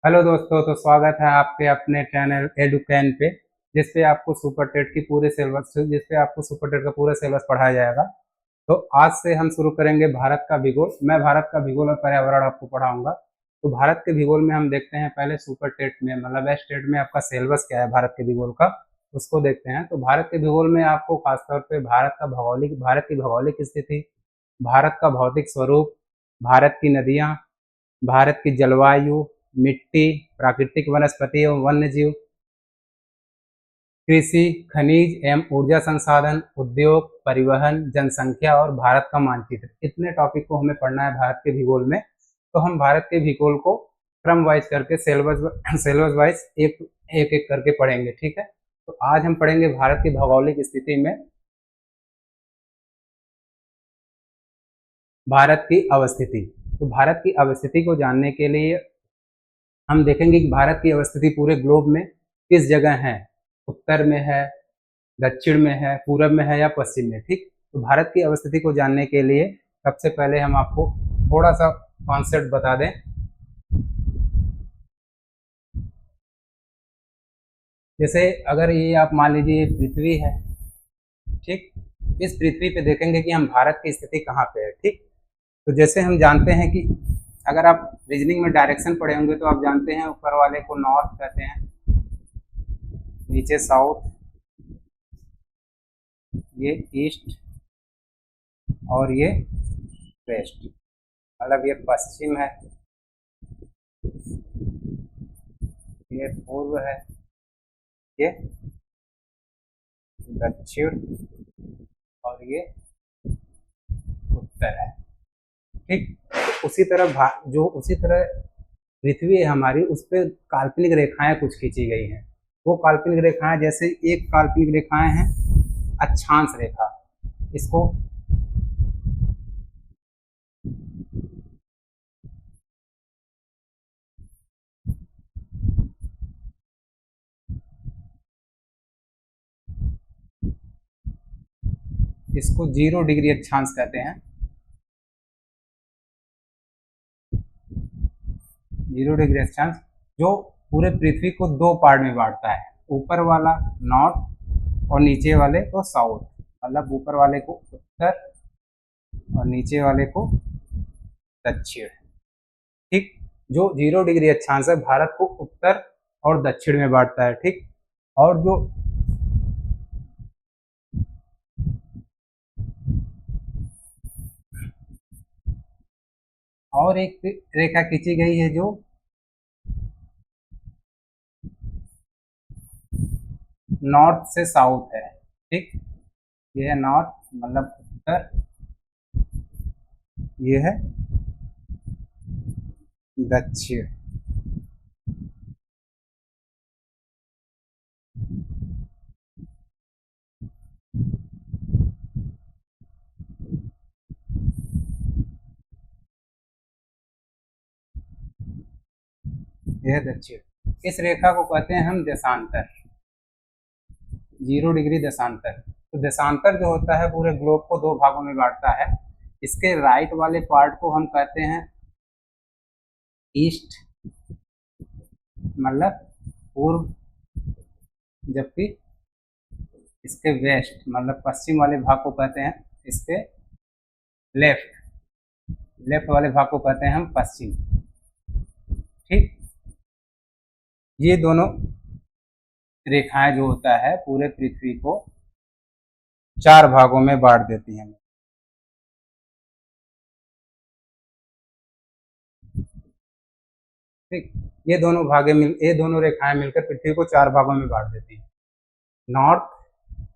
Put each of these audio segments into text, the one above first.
Hello दोस्तों, तो स्वागत है आपके अपने चैनल एडुकैन पे, जिसपे आपको सुपर टेट की पूरे सिलेबस जिसपे आपको सुपर टेट का पूरा सिलेबस पढ़ाया जाएगा। तो आज से हम शुरू करेंगे भारत का भूगोल। मैं भारत का भूगोल और पर्यावरण आपको पढ़ाऊंगा। तो भारत के भूगोल में हम देखते हैं पहले सुपर टेट में, मतलब एस टेट में आपका सिलेबस क्या है भारत के भूगोल का, उसको देखते हैं। तो भारत के भूगोल में आपको खासतौर पे भारत की भौगोलिक स्थिति, भारत का भौतिक स्वरूप, भारत की नदियाँ, भारत की जलवायु, मिट्टी, प्राकृतिक वनस्पति एवं वन्य जीव, कृषि, खनिज एवं ऊर्जा संसाधन, उद्योग, परिवहन, जनसंख्या और भारत का मानचित्र, इतने टॉपिक को हमें पढ़ना है भारत के भूगोल में। तो हम भारत के भूगोल को क्रम वाइज करके सिलेबस वाइज एक एक एक करके पढ़ेंगे, ठीक है। तो आज हम पढ़ेंगे भारत की भौगोलिक स्थिति में भारत की अवस्थिति। तो भारत की अवस्थिति को जानने के लिए हम देखेंगे कि भारत की अवस्थिति पूरे ग्लोब में किस जगह है, उत्तर में है, दक्षिण में है, पूरब में है या पश्चिम में, ठीक। तो भारत की अवस्थिति को जानने के लिए सबसे पहले हम आपको थोड़ा सा कॉन्सेप्ट बता दें। जैसे अगर ये आप मान लीजिए ये पृथ्वी है, ठीक। इस पृथ्वी पे देखेंगे कि हम भारत की स्थिति कहाँ पे है, ठीक। तो जैसे हम जानते हैं कि अगर आप रीजनिंग में डायरेक्शन पढ़े होंगे तो आप जानते हैं ऊपर वाले को नॉर्थ कहते हैं, नीचे साउथ, ये ईस्ट और ये वेस्ट, मतलब ये पश्चिम है, ये पूर्व है, ये दक्षिण और ये उत्तर है, ठीक। तो उसी तरह पृथ्वी है हमारी, उस पर काल्पनिक रेखाएं कुछ खींची गई हैं। वो काल्पनिक रेखाएं, जैसे एक काल्पनिक रेखाएं हैं अक्षांश रेखा, इसको इसको 0 डिग्री अक्षांश कहते हैं। 0 डिग्री अक्षांश जो पूरे पृथ्वी को दो पार्ट में बांटता है, ऊपर वाला नॉर्थ और नीचे वाले को साउथ, मतलब ऊपर वाले को उत्तर और नीचे वाले को दक्षिण, ठीक। जो 0 डिग्री अक्षांश है भारत को उत्तर और दक्षिण में बांटता है, ठीक। और जो और एक रेखा खींची गई है जो नॉर्थ से साउथ है, ठीक। ये है नॉर्थ मतलब उत्तर, ये है दक्षिण। यह है दक्षिण। इस रेखा को कहते हैं हम देशांतर, 0 डिग्री देशांतर। तो देशांतर जो होता है पूरे ग्लोब को दो भागों में बांटता है। इसके राइट वाले पार्ट को हम कहते हैं ईस्ट, मतलब पूर्व, जबकि इसके वेस्ट मतलब पश्चिम वाले भाग को कहते हैं इसके लेफ्ट, लेफ्ट वाले भाग को कहते हैं हम पश्चिम, ठीक। ये दोनों रेखाएं जो होता है पूरे पृथ्वी को चार भागों में बांट देती हैं, ठीक। ये दोनों रेखाएं मिलकर पृथ्वी को चार भागों में बांट देती हैं। नॉर्थ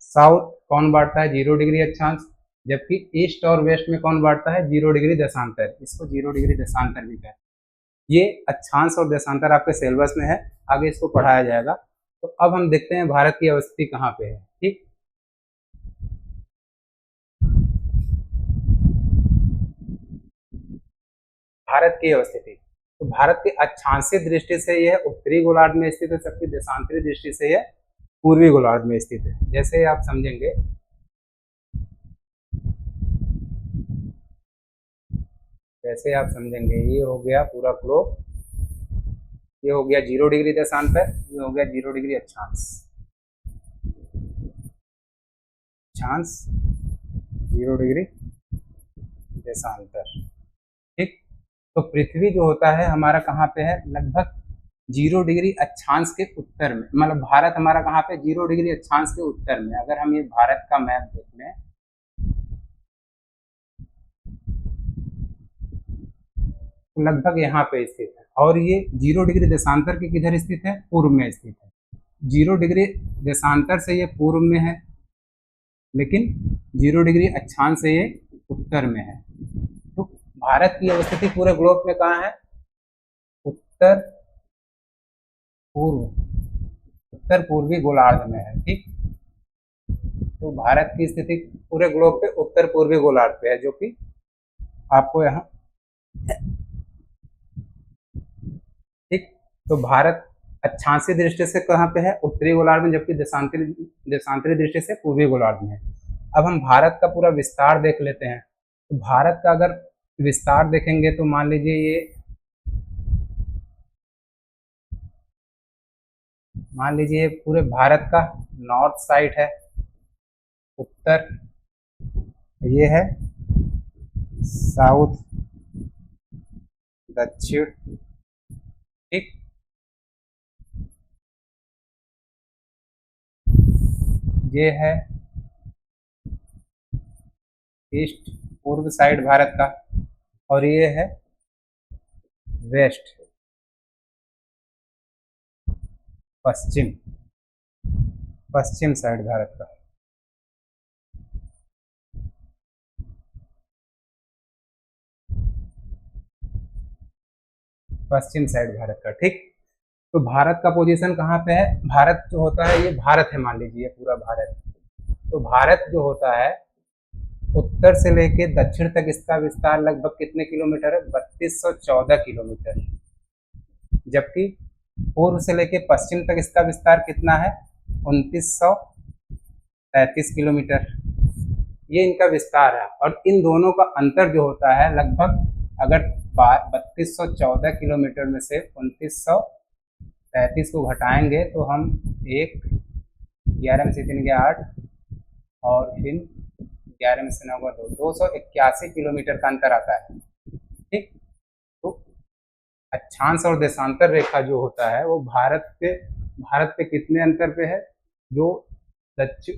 साउथ कौन बांटता है 0 डिग्री अक्षांश, जबकि ईस्ट और वेस्ट में कौन बांटता है 0 डिग्री देशांतर, इसको 0 डिग्री देशांतर भी कहते हैं। ये अक्षांश और देशांतर आपके सिलेबस में है, आगे इसको पढ़ाया जाएगा। तो अब हम देखते हैं भारत की अवस्थिति कहाँ पे है, ठीक। भारत की अवस्थिति, तो भारत की अक्षांशीय दृष्टि से यह उत्तरी गोलार्ध में स्थित है, जबकि देशांतरी दृष्टि से यह पूर्वी गोलार्ध में स्थित है। जैसे आप समझेंगे, ये हो गया पूरा ग्लोब, ये हो गया 0 डिग्री देशांतर, ये हो गया 0 डिग्री अक्षांश, अक्षांश 0 डिग्री देशांतर। ठीक, तो पृथ्वी जो होता है हमारा कहाँ पे है, लगभग 0 डिग्री अक्षांश के उत्तर में, मतलब भारत हमारा कहाँ पे 0 डिग्री अक्षांश के उत्तर में। अगर हम ये भारत का मैप देख लें तो लगभग यहाँ पे स्थित है, और ये 0 डिग्री देशांतर के किधर स्थित है, पूर्व में स्थित है। 0 डिग्री देशांतर से ये पूर्व में है, लेकिन 0 डिग्री अक्षांश से ये उत्तर में है। तो भारत की अवस्थिति पूरे ग्लोब में कहाँ है, उत्तर पूर्व, उत्तर पूर्वी गोलार्ध में है। ठीक, तो भारत की स्थिति पूरे ग्लोब पे उत्तर पूर्वी गोलार्ध पे है, जो कि आपको यहाँ, ठीक, तो भारत अक्षांशीय दृष्टि से कहाँ पे है, उत्तरी गोलार्ध में, जबकि देशांतरी दृष्टि से पूर्वी गोलार्ध में है। अब हम भारत का पूरा विस्तार देख लेते हैं। तो भारत का अगर विस्तार देखेंगे तो मान लीजिए ये पूरे भारत का नॉर्थ साइड है, उत्तर, ये है साउथ, दक्षिण। ठीक, ये है ईस्ट, पूर्व साइड भारत का, और ये है वेस्ट, पश्चिम, पश्चिम साइड भारत का। पश्चिम साइड भारत का। ठीक, तो भारत का पोजीशन कहाँ पे है, भारत जो होता है, ये भारत है, मान लीजिए पूरा भारत। तो भारत जो होता है उत्तर से लेके दक्षिण तक इसका विस्तार लगभग कितने किलोमीटर है, 3214 किलोमीटर, जबकि पूर्व से लेके पश्चिम तक इसका विस्तार कितना है, 2933 किलोमीटर, ये इनका विस्तार है। और इन दोनों का अंतर जो होता है लगभग, अगर 3214 किलोमीटर में से 2933 को घटाएंगे तो हम 11 में से 3 गया 8, और फिर 11 में से 9 का 281 किलोमीटर का अंतर आता है। ठीक, तो अक्षांश और देशांतर रेखा जो होता है वो भारत पे कितने अंतर पे है, जो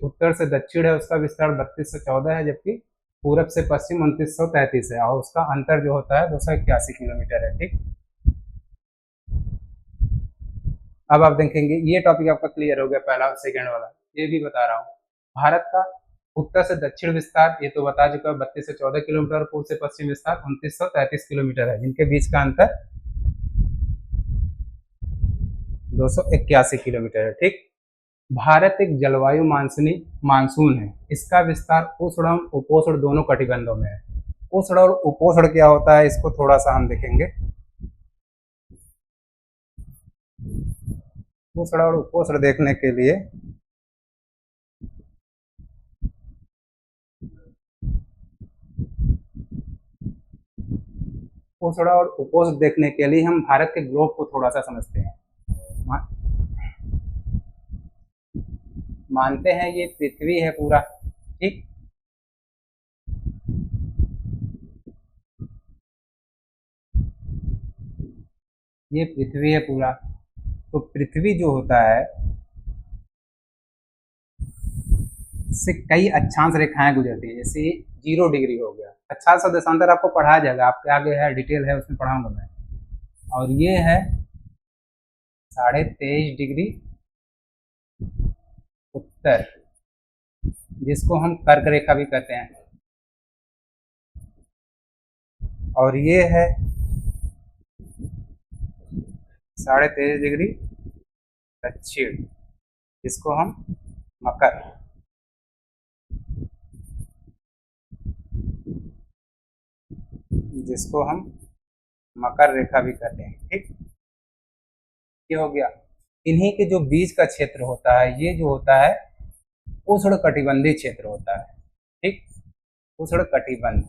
उत्तर से दक्षिण है उसका विस्तार 3214 है, जबकि पूरब से पश्चिम 2933 है, और उसका अंतर जो होता है 281 किलोमीटर है। ठीक, अब आप देखेंगे ये टॉपिक आपका क्लियर हो गया, पहला और सेकेंड वाला। ये भी बता रहा हूँ, भारत का उत्तर से दक्षिण विस्तार ये तो बता चुका है 32 से 14 किलोमीटर, और पूर्व से पश्चिम विस्तार 2933 किलोमीटर है, जिनके बीच का अंतर 281 किलोमीटर है। ठीक, भारत एक जलवायु मानसून है, इसका विस्तार उष्ण उपोष्ण दोनों कटिबंधों में है। उष्ण और उपोष्ण क्या होता है, इसको थोड़ा सा हम देखेंगे। उष्ण और उपोष्ण देखने के लिए उष्ण और उपोष्ण देखने के लिए हम भारत के ग्लोब को थोड़ा सा समझते हैं। मानते हैं ये पृथ्वी है पूरा। ठीक, ये पृथ्वी है पूरा। तो पृथ्वी जो होता है से कई अक्षांश रेखाएं गुजरती है, जैसे 0 डिग्री हो गया, अक्षांश और देशांतर आपको पढ़ाया जाएगा, आपके आगे है, डिटेल है, उसमें पढ़ाऊंगा मैं। और ये है 23.5 डिग्री उत्तर, जिसको हम कर्क रेखा भी कहते हैं। और ये है 23.5 डिग्री दक्षिण, जिसको हम मकर, रेखा भी कहते हैं। ठीक, ये हो गया। इन्हीं के जो बीच का क्षेत्र होता है, ये जो होता है उष्ण कटिबंधीय क्षेत्र होता है। ठीक, उष्ण कटिबंध,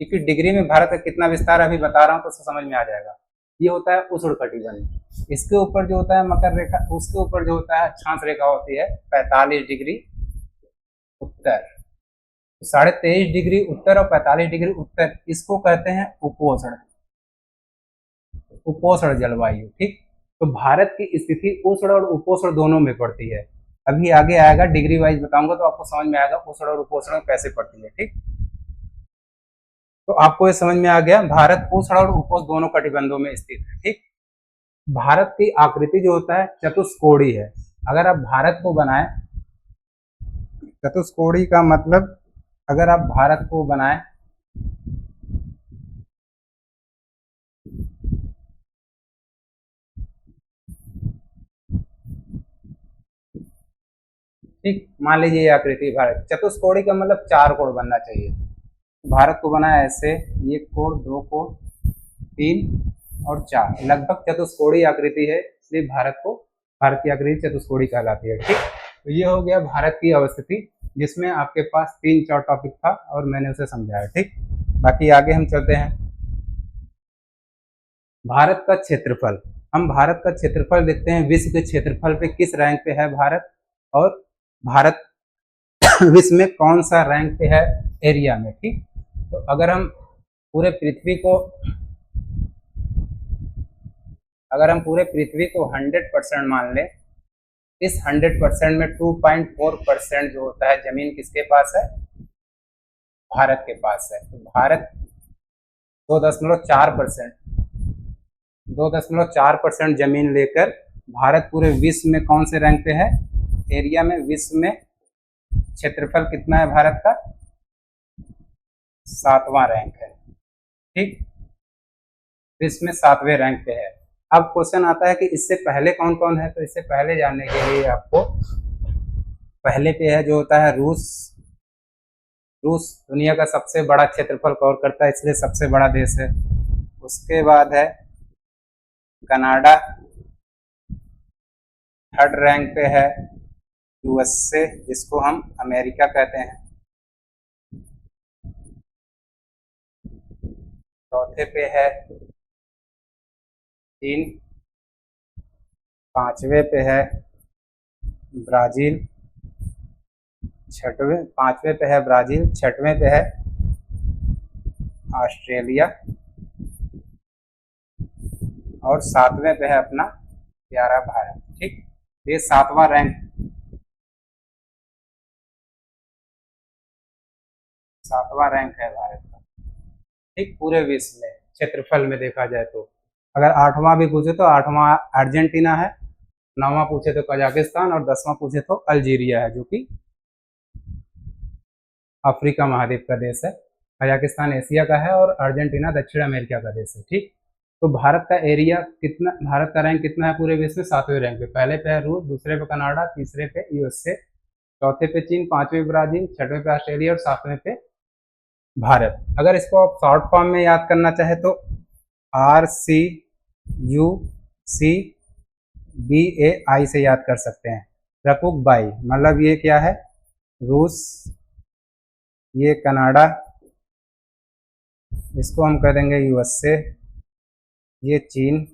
क्योंकि डिग्री में भारत का कितना विस्तार अभी बता रहा हूँ तो समझ में आ जाएगा। ये होता है उष्णकटिबंध। इसके ऊपर जो होता है मकर रेखा, उसके ऊपर जो होता है अक्षांश रेखा होती है 45 डिग्री उत्तर। 23.5 डिग्री उत्तर और 45 डिग्री उत्तर, इसको कहते हैं उपोष्ण, उपोष्ण जलवायु। ठीक, तो भारत की स्थिति उष्ण और उपोष्ण दोनों में पड़ती है। अभी आगे आएगा डिग्री वाइज बताऊंगा तो आपको समझ में आएगा उष्ण और उपोष्ण कैसे पड़ती है। ठीक, तो आपको ये समझ में आ गया, भारत उष्ण और उपोष्ण दोनों कटिबंधों में स्थित है। ठीक, भारत की आकृति जो होता है चतुष्कोणीय है। अगर आप भारत को बनाए, चतुष्कोणीय का मतलब अगर आप भारत को बनाए ठीक, मान लीजिए ये आकृति भारत, चतुष्कोणीय का मतलब चार कोण बनना चाहिए। भारत को बनाया ऐसे, एक कोण, दो कोण, तीन और चार, लगभग चतुष्कोणीय आकृति है, इसलिए भारत की आकृति चतुष्कोणीय कहलाती है। ठीक, तो ये हो गया भारत की अवस्थिति, जिसमें आपके पास 3-4 टॉपिक था और मैंने उसे समझाया। ठीक, बाकी आगे हम चलते हैं। भारत का क्षेत्रफल, हम भारत का क्षेत्रफल देखते हैं, विश्व के क्षेत्रफल पे किस रैंक पे है भारत, और भारत विश्व में कौन सा रैंक पे है एरिया में। ठीक, तो अगर हम पूरे पृथ्वी को 100% मान लें, इस 100% में 2.4% जो होता है जमीन किसके पास है, भारत के पास है। तो भारत 2.4% जमीन लेकर भारत पूरे विश्व में कौन से रैंक पे है, एरिया में। विश्व में क्षेत्रफल कितना है भारत का, 7वां रैंक है। ठीक, विश्व में 7वें रैंक पे है। अब क्वेश्चन आता है कि इससे पहले कौन कौन है, तो इससे पहले जानने के लिए आपको, पहले पे है जो होता है रूस। रूस दुनिया का सबसे बड़ा क्षेत्रफल कवर करता है, इसलिए सबसे बड़ा देश है। उसके बाद है कनाडा, थर्ड रैंक पे है यूएसए, जिसको हम अमेरिका कहते हैं। चौथे पे है चीन, 5वें पे है ब्राजील, 5वें पे है ब्राजील, 6वें पे है ऑस्ट्रेलिया, और 7वें पे है अपना प्यारा भारत। ठीक, ये 7वां रैंक, 7वां रैंक है भारत का। ठीक, पूरे विश्व में क्षेत्रफल में देखा जाए तो। अगर 8वां भी पूछे तो 8वां अर्जेंटीना है, 9वां पूछे तो कजाकिस्तान, और 10वां पूछे तो अल्जीरिया है, जो कि अफ्रीका महाद्वीप का देश है। कजाकिस्तान एशिया का है और अर्जेंटीना दक्षिण अमेरिका का देश है। ठीक, तो भारत का एरिया कितना, भारत का रैंक कितना है पूरे विश्व में, 7वें रैंक पे। पहले पे है रूस, दूसरे पे कनाडा, तीसरे पे यूएसए, चौथे पे चीन, 5वें ब्राजील, 6वें पे ऑस्ट्रेलिया और 7वें पे भारत। अगर इसको आप शॉर्ट फॉर्म में याद करना चाहे तो RCUCBAI से याद कर सकते हैं। रकुक बाई मतलब ये क्या है, रूस, ये कनाडा, इसको हम कह देंगे यूएसए, ये चीन,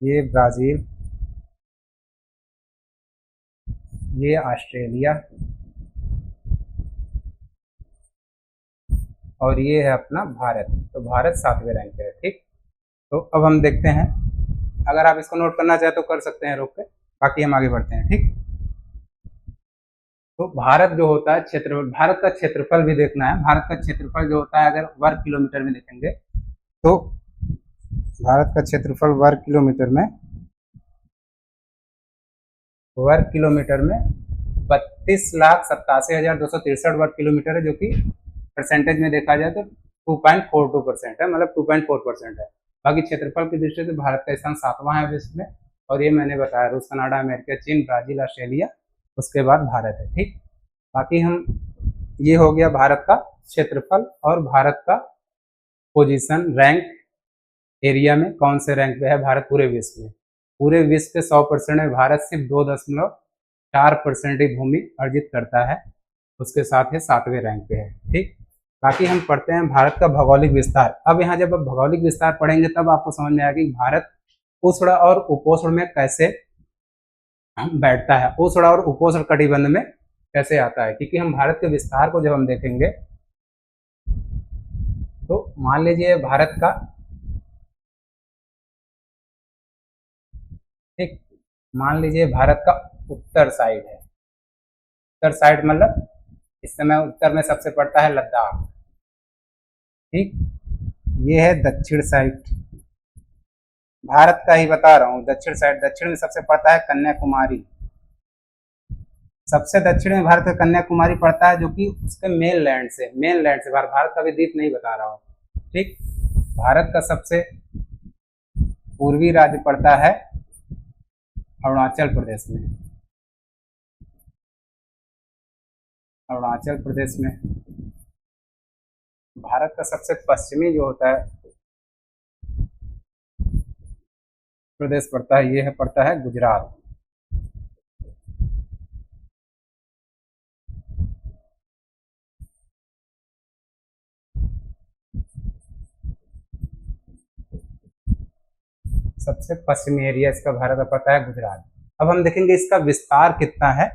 ये ब्राजील, ये ऑस्ट्रेलिया, और ये है अपना भारत। तो भारत 7वें रैंक पे है। ठीक, तो अब हम देखते हैं, अगर आप इसको नोट करना चाहे तो कर सकते हैं रोक के, बाकी हम आगे बढ़ते हैं। ठीक, तो भारत जो होता है क्षेत्रफल, भारत का क्षेत्रफल भी देखना है। भारत का क्षेत्रफल जो होता है अगर वर्ग किलोमीटर में देखेंगे तो भारत का क्षेत्रफल वर्ग किलोमीटर में 32,87,263 वर्ग किलोमीटर है, जो कि परसेंटेज में देखा जाए तो 2.42% है, मतलब 2.4% है। बाकी क्षेत्रफल की दृष्टि से भारत का स्थान 7वां है विश्व में, और ये मैंने बताया रूस, कनाडा, अमेरिका, चीन, ब्राजील, ऑस्ट्रेलिया, उसके बाद भारत है। ठीक, बाकी हम, ये हो गया भारत का क्षेत्रफल और भारत का पोजीशन, रैंक, एरिया में कौन से रैंक पे है भारत पूरे विश्व में। पूरे विश्व के 100% में भारत सिर्फ 2.4% ही भूमि अर्जित करता है, उसके साथ ही 7वें रैंक पे है। ठीक, बाकी हम पढ़ते हैं भारत का भौगोलिक विस्तार। अब यहाँ जब आप भौगोलिक विस्तार पढ़ेंगे तब आपको समझ में आएगा कि भारत उष्ण और उपोष्ण में कैसे बैठता है, उष्ण और उपोष्ण कटिबंध में कैसे आता है। क्योंकि हम भारत के विस्तार को जब हम देखेंगे तो मान लीजिए भारत का, ठीक, मान लीजिए भारत का उत्तर साइड है, उत्तर साइड मतलब इस समय उत्तर में सबसे पड़ता है लद्दाख, ठीक। ये है दक्षिण साइड, भारत का ही बता रहा हूँ, दक्षिण साइड, दक्षिण में सबसे पड़ता है कन्याकुमारी, सबसे दक्षिण में भारत का कन्याकुमारी पड़ता है, जो कि उसके मेन लैंड से भारत का भी द्वीप नहीं बता रहा हूँ, ठीक। भारत का सबसे पूर्वी राज्य पड़ता है अरुणाचल प्रदेश में, अरुणाचल प्रदेश में। भारत का सबसे पश्चिमी जो होता है प्रदेश पड़ता है, ये है पड़ता है गुजरात। सबसे पश्चिमी एरिया इसका भारत का पड़ता है गुजरात। अब हम देखेंगे इसका विस्तार कितना है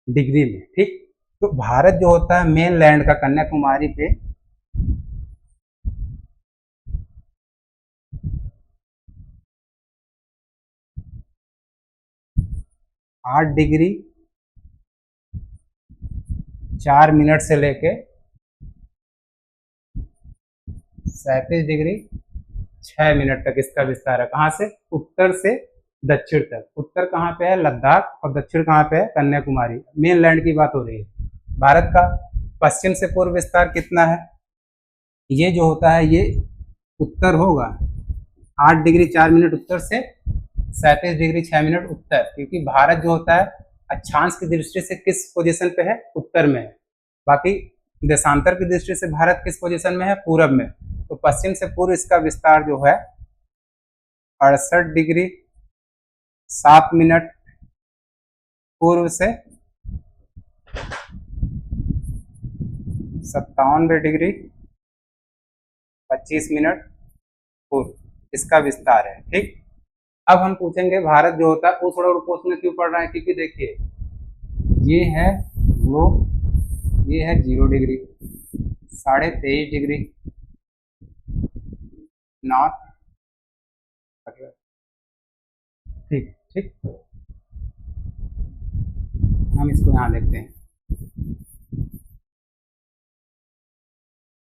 डिग्री में, ठीक। तो भारत जो होता है मेन लैंड का कन्याकुमारी पे 8 डिग्री 4 मिनट से लेके 37 डिग्री 6 मिनट तक इसका विस्तार है। कहाँ से? उत्तर से दक्षिण तक। उत्तर कहाँ पे है? लद्दाख। और दक्षिण कहाँ पे है? कन्याकुमारी। मेन लैंड की बात हो रही है। भारत का पश्चिम से पूर्व विस्तार कितना है? ये जो होता है ये उत्तर होगा, 8 डिग्री 4 मिनट उत्तर से 37 डिग्री 6 मिनट उत्तर, क्योंकि भारत जो होता है अक्षांश की दृष्टि से किस पोजीशन पे है? उत्तर में है। बाकी देशांतर की दृष्टि से भारत किस पोजीशन में है? पूरब में। तो पश्चिम से पूर्व इसका विस्तार जो है 68 डिग्री 7 मिनट पूर्व से 97 डिग्री 25 मिनट पूर्व इसका विस्तार है, ठीक। अब हम पूछेंगे भारत जो होता है उष्ण और उपोष्ण में क्यों पड़ रहा है? क्योंकि देखिए ये है ग्लोब, ये है 0 डिग्री, 23.5 डिग्री नॉर्थ, ठीक ठीक। हम इसको यहाँ देखते हैं,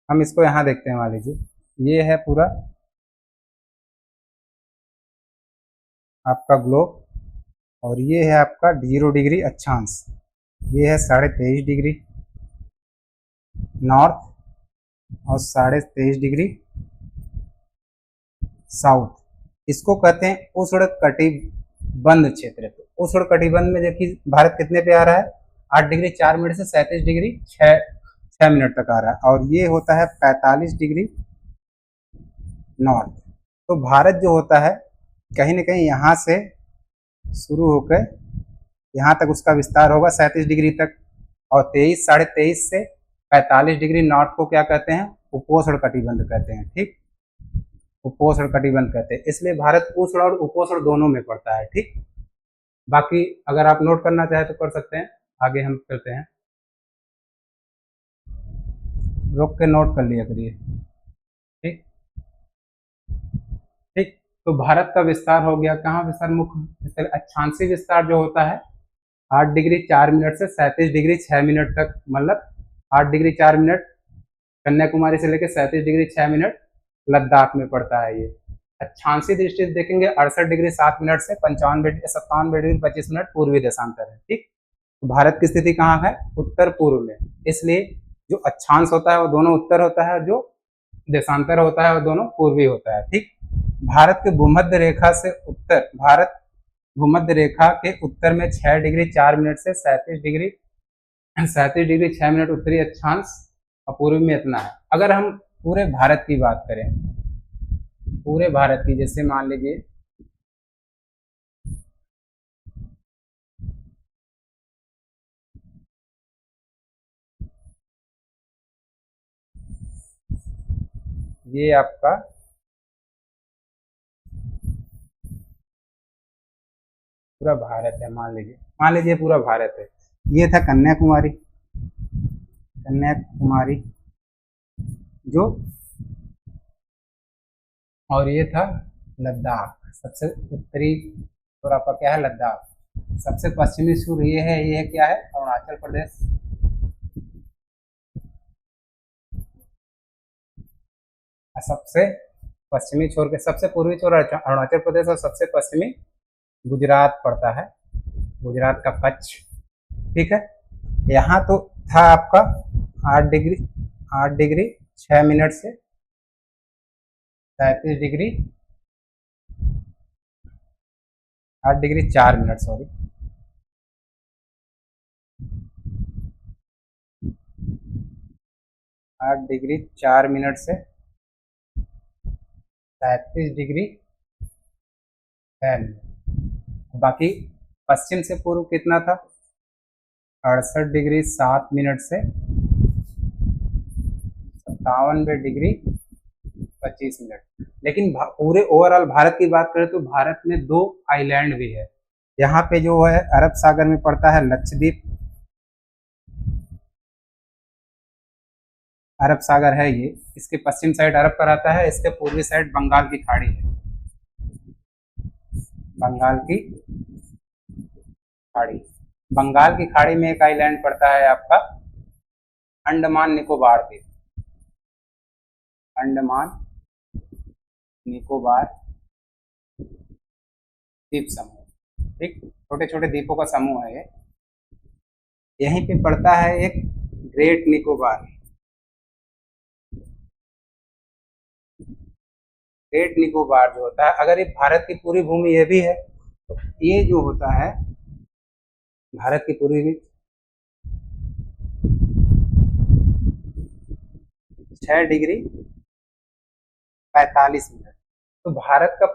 हम इसको यहाँ देखते हैं। मान लीजिए ये है पूरा आपका ग्लोब और ये है आपका 0 डिग्री अक्षांश, ये है 23.5 डिग्री नॉर्थ और 23.5 डिग्री साउथ। इसको कहते हैं उष्ण कटिबंध क्षेत्र। तो उष्ण कटिबंध में देखिए भारत कितने पे आ रहा है? 8 डिग्री 4 मिनट से 37 डिग्री 6 मिनट तक आ रहा है, और ये होता है 45 डिग्री नॉर्थ। तो भारत जो होता है कहीं ना कहीं यहाँ से शुरू होकर यहाँ तक उसका विस्तार होगा 37 डिग्री तक, और 23 से 45 डिग्री नॉर्थ को क्या कहते हैं? उपोष्ण कटिबंध कहते हैं, ठीक। उपोष्ण कटिबंध कहते हैं। इसलिए भारत उष्ण और उपोष्ण दोनों में पड़ता है, ठीक। बाकी अगर आप नोट करना चाहें तो कर सकते हैं। आगे हम चलते हैं, रोक के नोट कर लिया करिए, ठीक ठीक। तो भारत का विस्तार हो गया। कहाँ विस्तार? मुख्य अक्षांशीय विस्तार जो होता है 8 डिग्री 4 मिनट से 37 डिग्री 6 मिनट तक, मतलब 8 डिग्री 4 मिनट कन्याकुमारी से लेकर 37 डिग्री 6 मिनट लद्दाख में पड़ता है ये। अक्षांशीय दृष्टि से देखेंगे 68 डिग्री 7 मिनट से 57 डिग्री 25 मिनट पूर्वी देशांतर है, ठीक। तो भारत की स्थिति कहाँ है? उत्तर पूर्व में। इसलिए जो अक्षांश होता है वो दोनों उत्तर होता है, और जो देशांतर होता है वो दोनों पूर्वी होता है, ठीक। भारत के भूमध्य रेखा से उत्तर, भारत भूमध्य रेखा के उत्तर में 6 डिग्री 4 मिनट से 37 डिग्री 6 मिनट उत्तरी अक्षांश, और पूर्वी में इतना है। अगर हम पूरे भारत की बात करें, पूरे भारत की, जैसे मान लीजिए ये आपका पूरा भारत है, मान लीजिए पूरा भारत है। ये था कन्याकुमारी, कन्याकुमारी जो, और ये था लद्दाख, सबसे उत्तरी और आपका क्या है लद्दाख। सबसे पश्चिमी सूर ये है क्या है अरुणाचल प्रदेश। सबसे पश्चिमी छोर के सबसे पूर्वी छोर अरुणाचल प्रदेश और सबसे पश्चिमी गुजरात पड़ता है, गुजरात का कच्छ। ठीक है, यहाँ तो था आपका 8 डिग्री 8 डिग्री 6 मिनट से 37 degree 8 degree 4 minute, sorry 8 degree 4 minute से 37 डिग्री 6 मिनट। बाकी पश्चिम से पूर्व कितना था 68 डिग्री 7 मिनट से 57 डिग्री 25 मिनट। लेकिन पूरे ओवरऑल भारत की बात करें तो भारत में 2 आइलैंड भी है। यहाँ पे जो है अरब सागर में पड़ता है लक्षद्वीप, अरब सागर है ये, इसके पश्चिम साइड अरब का रहता है, इसके पूर्वी साइड बंगाल की खाड़ी है, बंगाल की खाड़ी। बंगाल की खाड़ी में एक आइलैंड पड़ता है आपका अंडमान निकोबार द्वीप, अंडमान निकोबार द्वीप समूह। ठीक, छोटे छोटे द्वीपों का समूह है ये। यहीं पे पड़ता है एक ग्रेट निकोबार, ग्रेट निकोबार जो होता है, अगर ये भारत की पूरी भूमि ये भी है तो ये जो होता है भारत की पूरी 6 डिग्री 45 मिनट। तो भारत का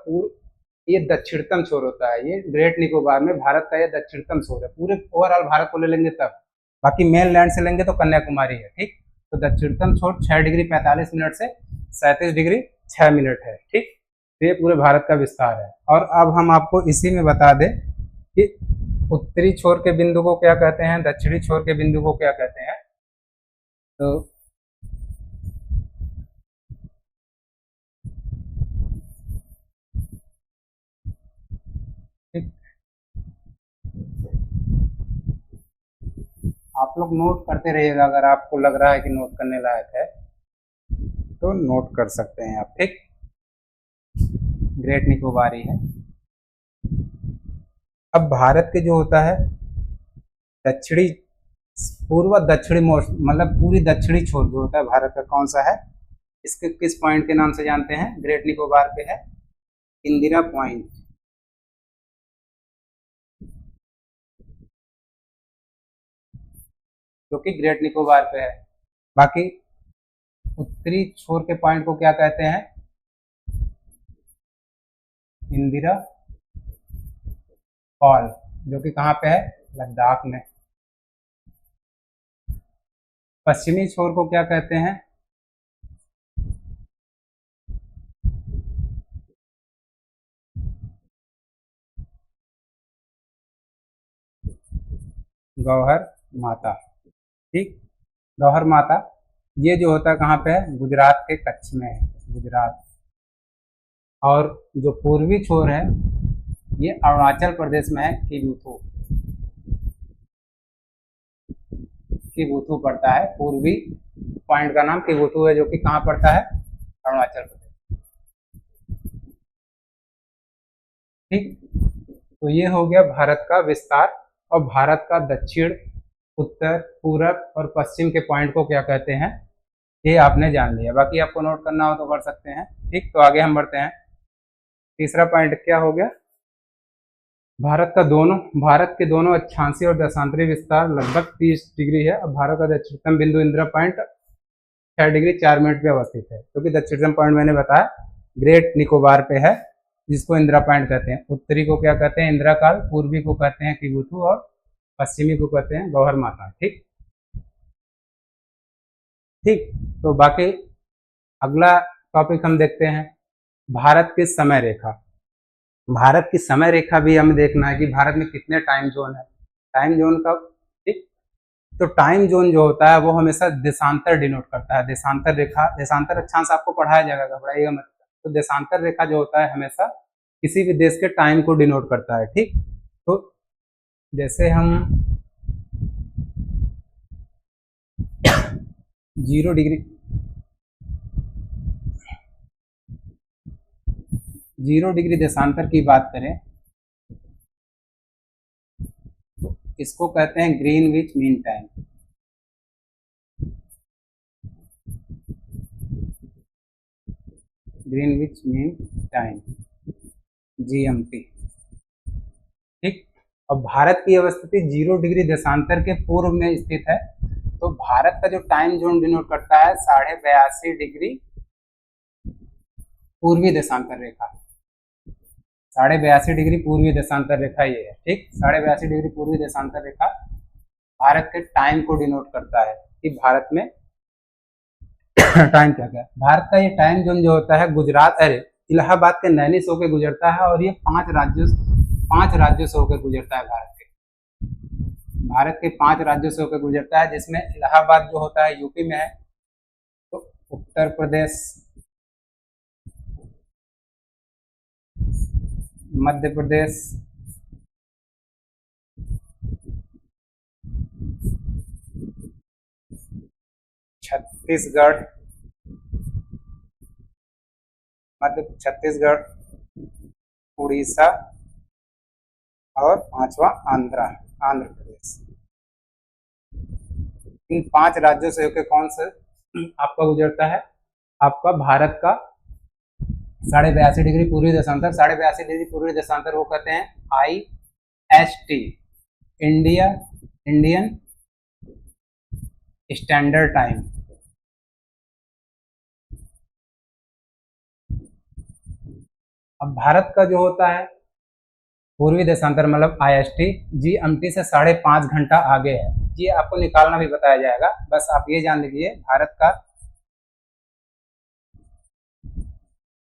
ये दक्षिणतम छोर होता है, ये ग्रेट निकोबार में भारत का ये दक्षिणतम छोर है। पूरे ओवरऑल भारत को ले लेंगे तब, बाकी मेन लैंड से लेंगे तो कन्याकुमारी है। ठीक, तो दक्षिणतम छोर 6 डिग्री 45 मिनट से 37 डिग्री 6 मिनट है। ठीक, तो ये पूरे भारत का विस्तार है। और अब हम आपको इसी में बता दें कि उत्तरी छोर के बिंदु को क्या कहते हैं, दक्षिणी छोर के बिंदु को क्या कहते हैं। तो ठीक, आप लोग नोट करते रहिएगा, अगर आपको लग रहा है कि नोट करने लायक है तो नोट कर सकते हैं आप। ठीक, ग्रेट निकोबारी है। अब भारत के जो होता है दक्षिणी, पूर्व दक्षिणी मोस्ट, मतलब पूरी दक्षिणी छोर जो होता है भारत का कौन सा है, इसके किस पॉइंट के नाम से जानते हैं, ग्रेट निकोबार पे है इंदिरा पॉइंट, जो कि ग्रेट निकोबार पे है। बाकी उत्तरी छोर के पॉइंट को क्या कहते हैं, इंदिरा फॉल, जो कि कहाँ पे है, लद्दाख में। पश्चिमी छोर को क्या कहते हैं, गौहर माता। ठीक, गौहर माता ये जो होता है कहाँ पे है, गुजरात के कच्छ में है, गुजरात। और जो पूर्वी छोर है ये अरुणाचल प्रदेश में है, किबुथु, किबुथु पड़ता है, पूर्वी पॉइंट का नाम किबुथु है, जो कि कहाँ पड़ता है, अरुणाचल प्रदेश। ठीक, तो ये हो गया भारत का विस्तार। और भारत का दक्षिण, उत्तर, पूरब और पश्चिम के पॉइंट को क्या कहते हैं, ये आपने जान लिया। बाकी आपको नोट करना हो तो कर सकते हैं। ठीक, तो आगे हम बढ़ते हैं। तीसरा पॉइंट क्या हो गया, भारत के दोनों अक्षांशीय और देशांतरी विस्तार लगभग 30 डिग्री है। अब भारत का दक्षिणतम बिंदु इंदिरा पॉइंट 6 डिग्री 4 मिनट पे अवस्थित है, क्योंकि दक्षिणतम पॉइंट मैंने बताया ग्रेट निकोबार पे है, जिसको इंदिरा पॉइंट कहते हैं। उत्तरी को क्या कहते हैं, इंदिरा काल, पूर्वी को कहते हैं किबुथु और पश्चिमी को कहते हैं गौहर माता। ठीक ठीक, तो बाकी अगला टॉपिक हम देखते हैं भारत की समय रेखा। भारत की समय रेखा भी हमें देखना है कि भारत में कितने टाइम जोन है, टाइम जोन का। ठीक, तो टाइम जोन जो होता है वो हमेशा देशांतर डिनोट करता है। देशांतर रेखा, देशांतर अक्षांश आपको पढ़ाया जाएगा, पढ़ाइएगा मत। तो देशांतर रेखा जो होता है हमेशा किसी भी देश के टाइम को डिनोट करता है। ठीक, तो जैसे हम 0 डिग्री 0 डिग्री देशांतर की बात करें तो इसको कहते हैं Greenwich mean time. Greenwich mean time, GMT। ठीक, और भारत की अवस्थिति 0 डिग्री देशांतर के पूर्व में स्थित है। तो भारत का जो टाइम जोन डिनोट करता है 82.5 डिग्री पूर्वी देशांतर रेखा। 82.5 डिग्री पूर्वी देशांतर रेखा ये है। ठीक, 82.5 डिग्री पूर्वी देशांतर रेखा भारत के टाइम को डिनोट करता है कि भारत में टाइम क्या क्या है। भारत का ये टाइम जोन जो होता है गुजरात, अरे इलाहाबाद के नैनी से होकर गुजरता है और ये 5 राज्यों से होकर गुजरता है। भारत के 5 राज्यों से होकर गुजरता है, जिसमें इलाहाबाद जो होता है यूपी में है। तो उत्तर प्रदेश, मध्य प्रदेश, छत्तीसगढ़, छत्तीसगढ़, उड़ीसा और 5वां आंध्र प्रदेश। इन 5 राज्यों से होकर कौन सा आपका गुजरता है? आपका भारत का 82.5 डिग्री पूर्वी देशांतर। 82.5 डिग्री पूर्वी देशांतर वो कहते हैं IST, इंडियन स्टैंडर्ड टाइम। अब भारत का जो होता है पूर्वी देशांतर मतलब IST, GMT से 5.5 घंटा आगे है। ये आपको निकालना भी बताया जाएगा, बस आप ये जान लीजिए भारत का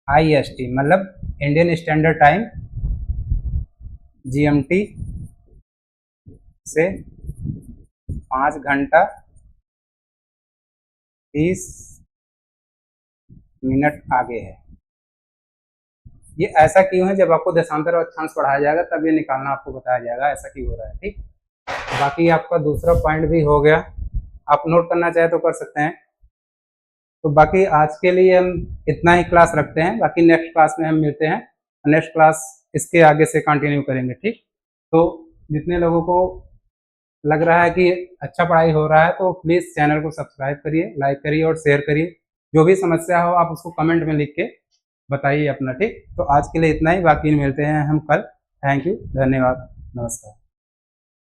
IST मतलब इंडियन स्टैंडर्ड टाइम GMT से 5 घंटा 30 मिनट आगे है। ये ऐसा क्यों है? जब आपको देशांतर और अक्षांश पढ़ाया जाएगा तब ये निकालना आपको बताया जाएगा ऐसा क्यों हो रहा है। ठीक, बाकी आपका दूसरा पॉइंट भी हो गया, आप नोट करना चाहे तो कर सकते हैं। तो बाकी आज के लिए हम इतना ही क्लास रखते हैं, बाकी नेक्स्ट क्लास में हम मिलते हैं। नेक्स्ट क्लास इसके आगे से कंटिन्यू करेंगे। ठीक, तो जितने लोगों को लग रहा है कि अच्छा पढ़ाई हो रहा है तो प्लीज़ चैनल को सब्सक्राइब करिए, लाइक करिए और शेयर करिए। जो भी समस्या हो आप उसको कमेंट में लिख के बताइए अपना। ठीक, तो आज के लिए इतना ही, बाकी मिलते हैं हम कल। थैंक यू, धन्यवाद, नमस्कार।